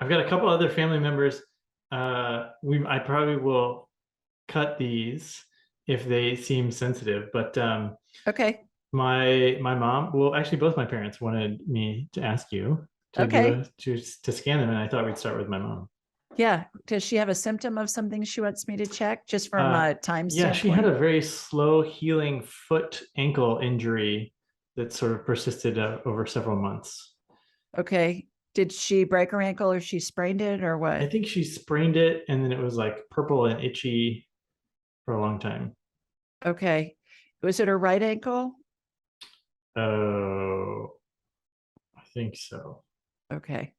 I've got a couple other family members. I probably will cut these if they seem sensitive, but Okay. my mom, well, actually, both my parents wanted me to ask you to Okay. to scan them, and I thought we'd start with my mom. Yeah. Does she have a symptom of something she wants me to check just from Uh, a time yeah, she had standpoint? a very slow healing foot ankle injury that sort of persisted over several months. Okay. Did she break her ankle or she sprained it or I what? think she sprained it, and then it was like purple and itchy for a long time. Okay. Was it her right ankle? Oh, I think so. Okay.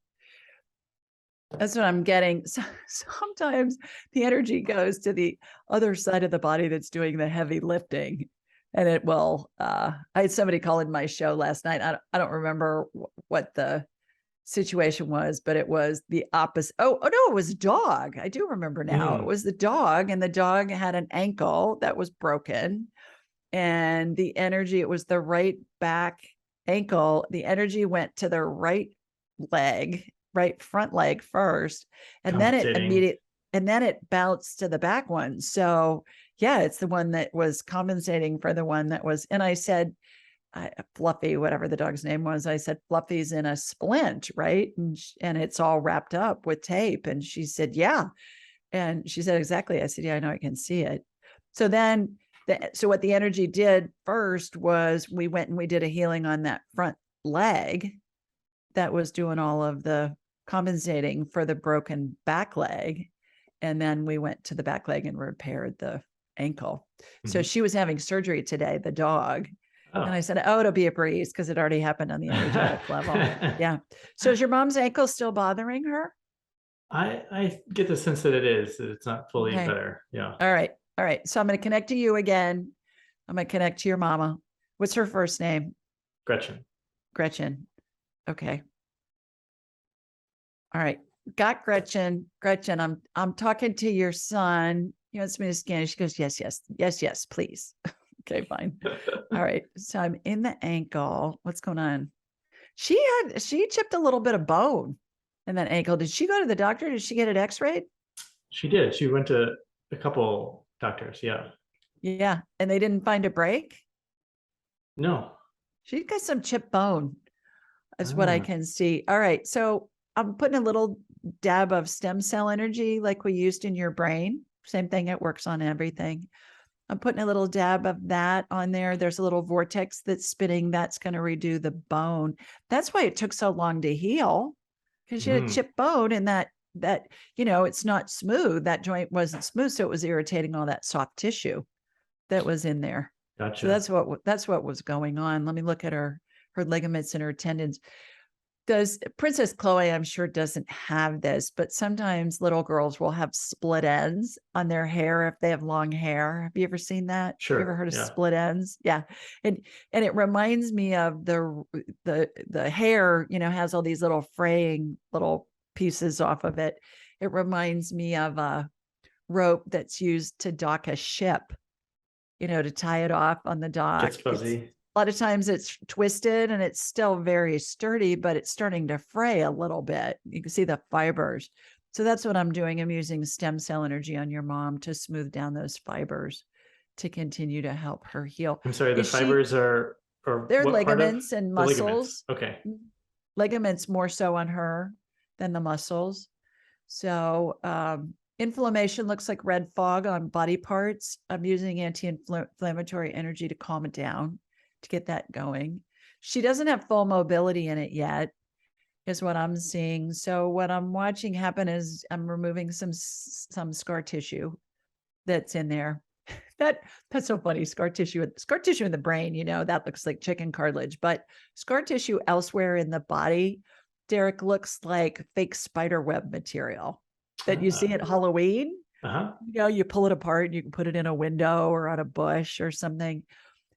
That's what I'm getting. So, sometimes the energy goes to the other side of the body that's doing the heavy lifting. And it will, I had somebody call in my show last night. I don't remember what the situation was, but it was the opposite. Oh no, it was a dog. I do remember now. It Mm, was the dog, and the dog had an ankle that was broken. And the energy, it was the right back ankle. The energy went to the right leg, right front leg first, and then it compensating. immediately and then it bounced to the back one. So yeah, it's the one that was compensating for the one that was. And I said, Fluffy, whatever the dog's name was, I said, Fluffy's in a splint, right? And it's all wrapped up with tape. And she said, yeah. And she said, exactly. I said, yeah, I know, I can see it. So then, so what the energy did first was we went and we did a healing on that front leg that was doing all of the compensating for the broken back leg. And then we went to the back leg and repaired the ankle. So Mhm. she was having surgery today, the dog. And I Oh. said, oh, it'll be a breeze because it already happened on the energetic level. Yeah. So is your mom's ankle still bothering her? I get the sense that it is, that it's not fully Okay. better. Yeah. All right. All right. So I'm going to connect to you again. I'm going to connect to your mama. What's her first name? Gretchen. Gretchen. Okay. All right. Got Gretchen. Gretchen, I'm talking to your son. He wants me to scan. She goes, yes, yes, yes, yes, please. Okay, fine. All right. So I'm in the ankle. What's going on? She chipped a little bit of bone in that ankle. Did she go to the doctor? Did she get it x-rayed? She did. She went to a couple doctors. Yeah. Yeah. And they didn't find a break. No. She got some chip bone, is what I Ah, can see. All right. So I'm putting a little dab of stem cell energy like we used in your brain. Same thing, it works on everything. I'm putting a little dab of that on there. There's a little vortex that's spinning. That's going to redo the bone. That's why it took so long to heal, because you had a mm, chip bone and that it's not smooth. That joint wasn't smooth, so it was irritating all that soft tissue that was in there. So gotcha. that's what was going on. Let me look at her ligaments and her tendons. Does Princess Chloe, I'm sure, doesn't have this, but sometimes little girls will have split ends on their hair if they have long hair. Have you ever seen that? You ever Sure. heard of Yeah. split ends? Yeah. And it reminds me of the hair, has all these little fraying little pieces off of it. It reminds me of a rope that's used to dock a ship, to tie it off on the Gets dock. It's fuzzy. a lot of times it's twisted and it's still very sturdy, but it's starting to fray a little bit. You can see the fibers. So that's what I'm doing. I'm using stem cell energy on your mom to smooth down those fibers to continue to help her heal. I'm sorry, the Is she, fibers are, or they're what part of ligaments and the ligaments? muscles, Okay. ligaments more so on her than the muscles. So inflammation looks like red fog on body parts. I'm using anti-inflammatory energy to calm it down, to get that going. She doesn't have full mobility in it yet, is what I'm seeing. So what I'm watching happen is I'm removing some scar tissue that's in there. That's so funny. Scar tissue in the brain, that looks like chicken cartilage, but scar tissue elsewhere in the body, Derek, looks like fake spider web material that you see Uh, at Halloween. uh-huh. You pull it apart and you can put it in a window or on a bush or something.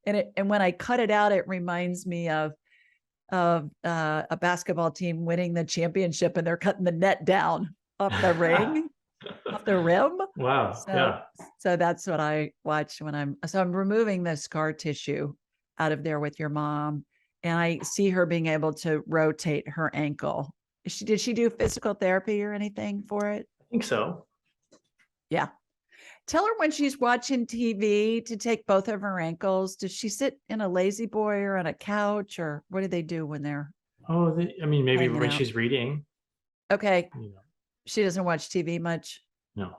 And when I cut it out, it reminds me of a basketball team winning the championship and they're cutting the net down off the ring, off the rim. Wow. So, Yeah. so that's what I watch when I'm removing the scar tissue out of there with your mom. And I see her being able to rotate her ankle. Did she do physical therapy or anything for it? I think so. Yeah. Tell her when she's watching TV to take both of her ankles. Does she sit in a lazy boy or on a couch, or what do they do when they're Oh, I mean, maybe hanging when out? she's reading, Okay. you know, She doesn't watch TV much. no.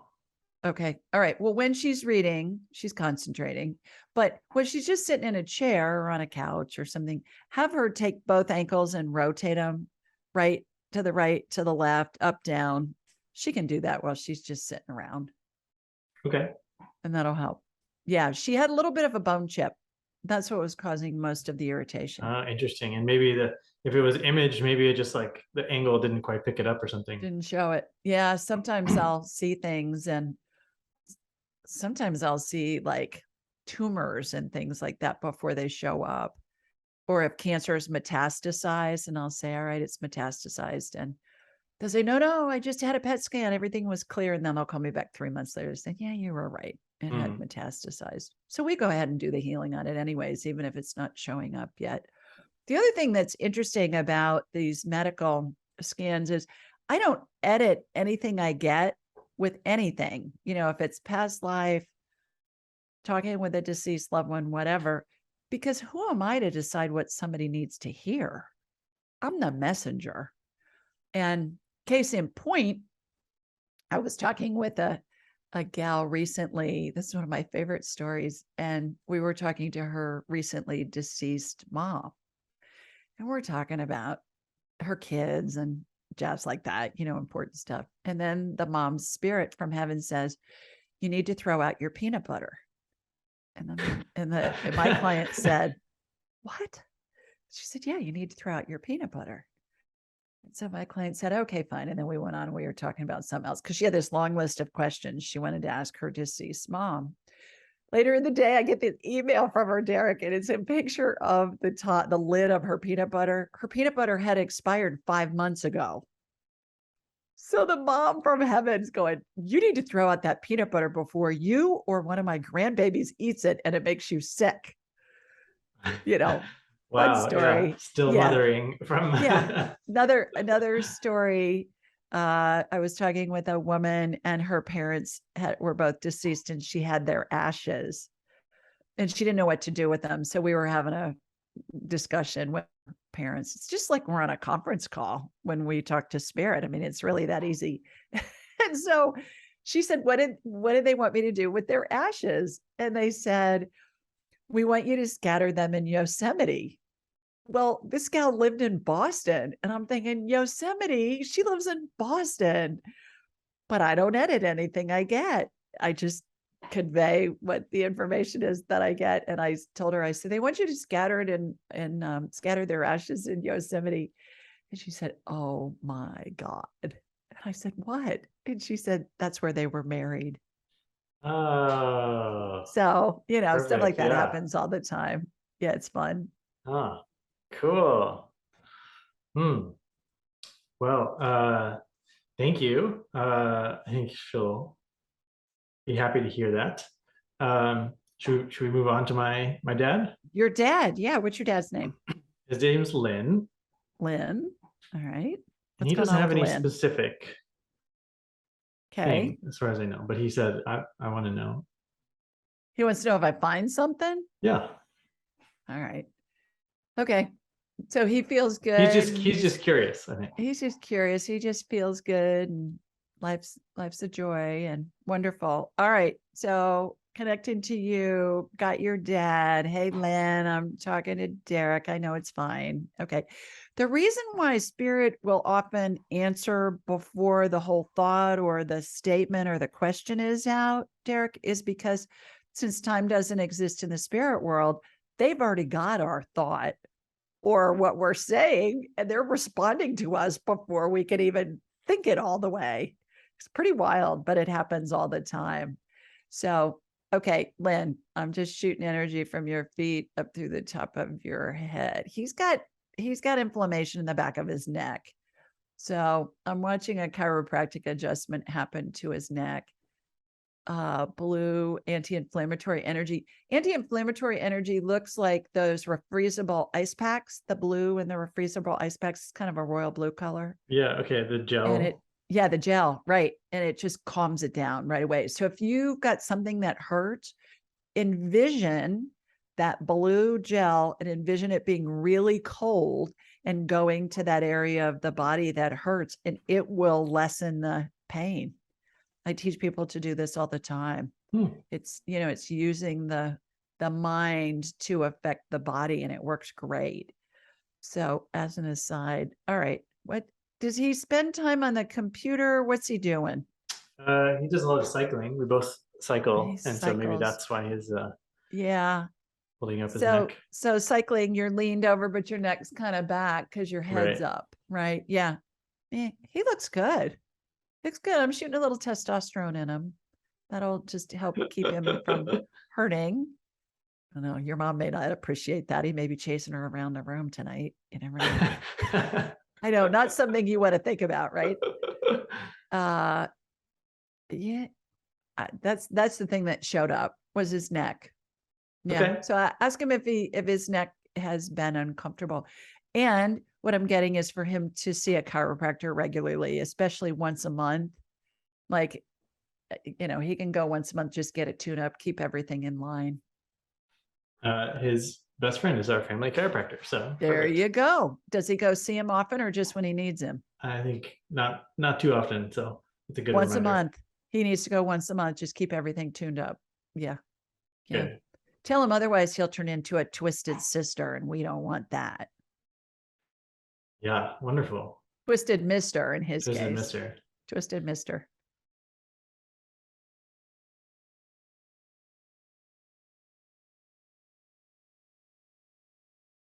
Okay. All right. Well, when she's reading, she's concentrating. But when she's just sitting in a chair or on a couch or something, have her take both ankles and rotate them right, to the left, up, down. She can do that while she's just sitting around, Okay. and that'll help. Yeah. She had a little bit of a bone chip. That's what was causing most of the irritation. Interesting. And maybe if it was image, maybe it just like the angle didn't quite pick it up or something. Didn't show it. Yeah. Sometimes I'll see things, and sometimes I'll see like tumors and things like that before they show up. Or if cancer is metastasized, and I'll say, all right, it's metastasized. And they'll say, no, I just had a PET scan. Everything was clear. And then they'll call me back 3 months later and say, yeah, you were right. It had metastasized. So we go ahead and do the healing on it anyways, even if it's not showing up yet. The other thing that's interesting about these medical scans is I don't edit anything I get with anything. If it's past life, talking with a deceased loved one, whatever, because who am I to decide what somebody needs to hear? I'm the messenger. And case in point, I was talking with a gal recently. This is one of my favorite stories. And we were talking to her recently deceased mom. And we're talking about her kids and jobs like that, important stuff. And then the mom's spirit from heaven says, you need to throw out your peanut butter. And my client said, what? She said, yeah, you need to throw out your peanut butter. And so my client said, okay, fine. And then we went on and we were talking about something else because she had this long list of questions she wanted to ask her deceased mom. Later in the day, I get this email from her, Derek, and it's a picture of the lid of her peanut butter. Her peanut butter had expired 5 months ago. So the mom from heaven's going, you need to throw out that peanut butter before you or one of my grandbabies eats it and it makes you sick. Fun Wow. story. Yeah. Still Yeah. mothering from. Yeah. Another story. I was talking with a woman, and her parents were both deceased, and she had their ashes, and she didn't know what to do with them. So we were having a discussion with parents. It's just like we're on a conference call when we talk to spirit. I mean, it's really that easy. And so she said, what did they want me to do with their ashes? And they said, we want you to scatter them in Yosemite. Well, this gal lived in Boston, and I'm thinking, Yosemite, she lives in Boston, but I don't edit anything I get. I just convey what the information is that I get. And I told her, I said, they want you to scatter it and scatter their ashes in Yosemite. And she said, oh my God. And I said, what? And she said, that's where they were married. Oh, So, stuff perfect. like that Yeah. happens all the time. Yeah, it's fun. Oh, cool. Well, thank you. I think she'll be happy to hear that. Should we move on to my dad? Your dad. Yeah. What's your dad's name? His name's Lynn, Lynn. All right. and What's he going doesn't on have with any Lynn? specific Okay. thing as far as I know, but he said, I want to know. He wants to know if I find something. Yeah. All right. Okay. So he feels good. He's just curious, I think. He's just curious. He just feels good, and life's a joy and wonderful. All right. So connecting to you, got your dad. Hey, Lynn, I'm talking to Derek. I know it's fine. Okay. The reason why spirit will often answer before the whole thought or the statement or the question is out, Derek, is because since time doesn't exist in the spirit world, they've already got our thought or what we're saying, and they're responding to us before we can even think it all the way. It's pretty wild, but it happens all the time. So, okay, Lynn, I'm just shooting energy from your feet up through the top of your head. He's got inflammation in the back of his neck. So I'm watching a chiropractic adjustment happen to his neck. blue anti-inflammatory energy. Anti-inflammatory energy looks like those refreezable ice packs, the blue and the refreezable ice packs. It's kind of a royal blue color. Yeah. Okay. The And it, gel. yeah, the gel, right. And it just calms it down right away. So if you've got something that hurts, envision that blue gel and envision it being really cold and going to that area of the body that hurts, and it will lessen the pain. I teach people to do this all the time. It's, you know, it's using the mind to affect the body, and it works great. So as an aside, all right, what does he spend time on the computer? What's he doing? He does a lot of cycling. We both He cycle, and so maybe cycles. that's why he's Yeah. holding up his So neck. cycling, you're leaned over, but your neck's kind of back because your head's Right. up, right? Yeah. He looks good. Looks good. I'm shooting a little testosterone in him. That'll just help keep him from hurting. I know your mom may not appreciate that. He may be chasing her around the room tonight. You never know. I know, not something you want to think about, right? Yeah, that's the thing that showed up was his neck. Yeah. Okay. So I ask him if his neck has been uncomfortable. And what I'm getting is for him to see a chiropractor regularly, especially once a month. Like, you know, he can go once a month, just get it tuned up, keep everything in line. His best friend is our family chiropractor. So There perfect. you go. Does he go see him often or just when he needs him? I think not too often. So it's a good Once a reminder. month. He needs to go once a month, just keep everything tuned up. Yeah. Yeah. Good. Tell him otherwise he'll turn into a twisted sister, and we don't want that. Yeah. Wonderful. Twisted mister in his Twisted case. Mister. Twisted mister.